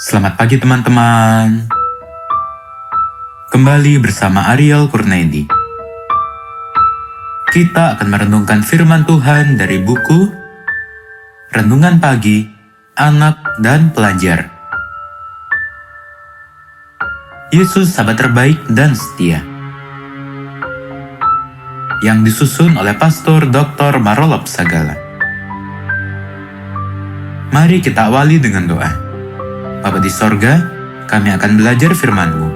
Selamat pagi teman-teman. Kembali bersama Ariel Kurnaidi. Kita akan merenungkan firman Tuhan dari buku Renungan Pagi, Anak dan Pelajar. Yesus sahabat terbaik dan setia. Yang disusun oleh Pastor Dr. Marolop Sagala. Mari kita awali dengan doa. Bapa di sorga, kami akan belajar firman-Mu.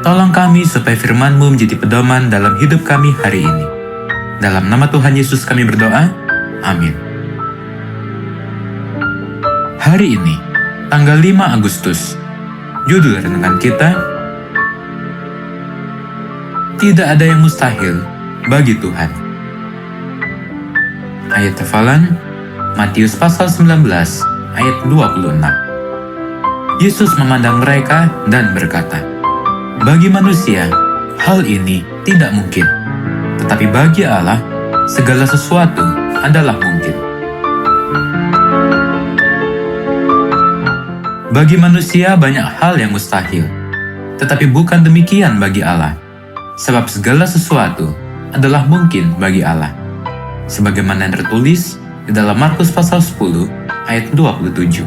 Tolong kami supaya firman-Mu menjadi pedoman dalam hidup kami hari ini. Dalam nama Tuhan Yesus kami berdoa, amin. Hari ini, tanggal 5 Agustus, judul renungan kita, Tidak ada yang mustahil bagi Tuhan. Ayat hafalan, Matius pasal 19, ayat 26. Yesus memandang mereka dan berkata, "Bagi manusia, hal ini tidak mungkin. Tetapi bagi Allah, segala sesuatu adalah mungkin." Bagi manusia banyak hal yang mustahil, tetapi bukan demikian bagi Allah. Sebab segala sesuatu adalah mungkin bagi Allah. Sebagaimana yang tertulis di dalam Markus pasal 10 ayat 27.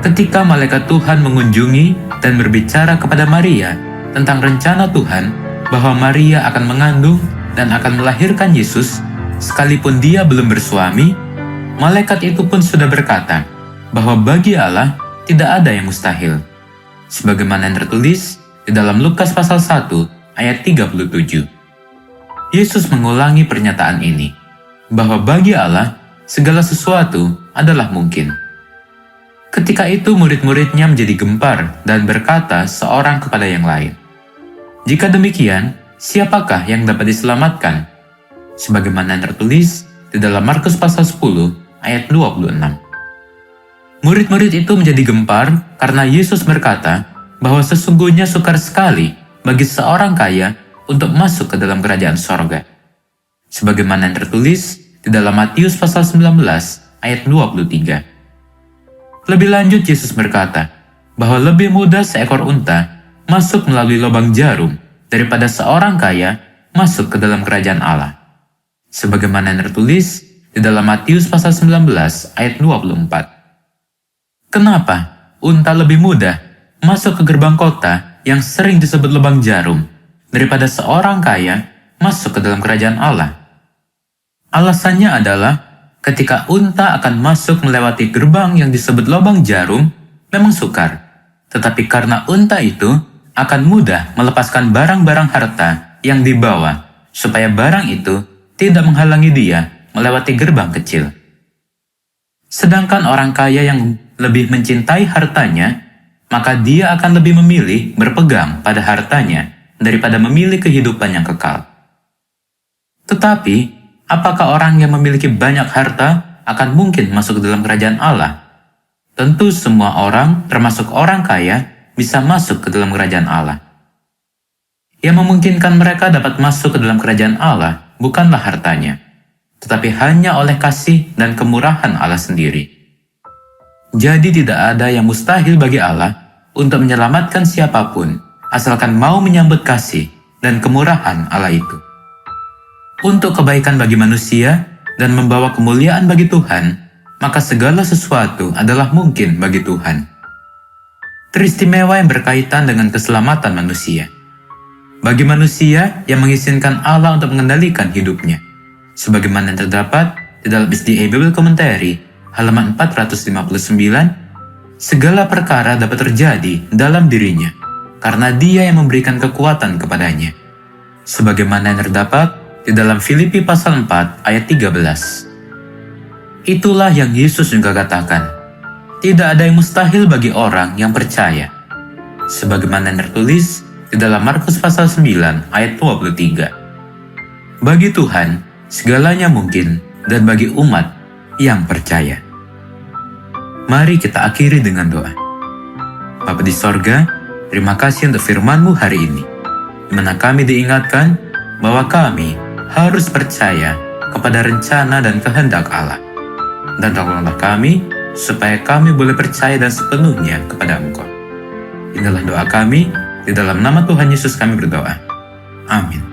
Ketika malaikat Tuhan mengunjungi dan berbicara kepada Maria tentang rencana Tuhan bahwa Maria akan mengandung dan akan melahirkan Yesus, sekalipun dia belum bersuami, malaikat itu pun sudah berkata bahwa bagi Allah tidak ada yang mustahil. Sebagaimana yang tertulis di dalam Lukas pasal 1 ayat 37. Yesus mengulangi pernyataan ini, bahwa bagi Allah segala sesuatu adalah mungkin. Ketika itu murid-muridnya menjadi gempar dan berkata seorang kepada yang lain, "Jika demikian, siapakah yang dapat diselamatkan?" Sebagaimana yang tertulis di dalam Markus pasal 10 ayat 26. Murid-murid itu menjadi gempar karena Yesus berkata bahwa sesungguhnya sukar sekali bagi seorang kaya untuk masuk ke dalam kerajaan sorga. Sebagaimana yang tertulis di dalam Matius pasal 19 ayat 23. Lebih lanjut Yesus berkata bahwa lebih mudah seekor unta masuk melalui lubang jarum daripada seorang kaya masuk ke dalam kerajaan Allah. Sebagaimana yang tertulis di dalam Matius pasal 19 ayat 24. Kenapa unta lebih mudah masuk ke gerbang kota yang sering disebut lubang jarum daripada seorang kaya masuk ke dalam kerajaan Allah? Alasannya adalah ketika unta akan masuk melewati gerbang yang disebut lubang jarum, memang sukar. Tetapi karena unta itu akan mudah melepaskan barang-barang harta yang dibawa, supaya barang itu tidak menghalangi dia melewati gerbang kecil. Sedangkan orang kaya yang lebih mencintai hartanya, maka dia akan lebih memilih berpegang pada hartanya daripada memilih kehidupan yang kekal. Tetapi, apakah orang yang memiliki banyak harta akan mungkin masuk ke dalam kerajaan Allah? Tentu semua orang, termasuk orang kaya, bisa masuk ke dalam kerajaan Allah. Yang memungkinkan mereka dapat masuk ke dalam kerajaan Allah bukanlah hartanya, tetapi hanya oleh kasih dan kemurahan Allah sendiri. Jadi tidak ada yang mustahil bagi Allah untuk menyelamatkan siapapun, asalkan mau menyambut kasih dan kemurahan Allah itu. Untuk kebaikan bagi manusia dan membawa kemuliaan bagi Tuhan, maka segala sesuatu adalah mungkin bagi Tuhan. Teristimewa yang berkaitan dengan keselamatan manusia. Bagi manusia yang mengizinkan Allah untuk mengendalikan hidupnya, sebagaimana yang terdapat di dalam SDA Bible Commentary halaman 459, segala perkara dapat terjadi dalam dirinya karena Dia yang memberikan kekuatan kepadanya. Sebagaimana yang terdapat di dalam Filipi pasal 4 ayat 13. Itulah yang Yesus juga katakan, tidak ada yang mustahil bagi orang yang percaya. Sebagaimana yang tertulis di dalam Markus pasal 9 ayat 23. Bagi Tuhan, segalanya mungkin dan bagi umat yang percaya. Mari kita akhiri dengan doa. Bapa di sorga, terima kasih untuk firman-Mu hari ini, di mana kami diingatkan bahwa kami harus percaya kepada rencana dan kehendak Allah. Dan tolonglah kami supaya kami boleh percaya dan sepenuhnya kepada Engkau. Inilah doa kami, di dalam nama Tuhan Yesus kami berdoa. Amin.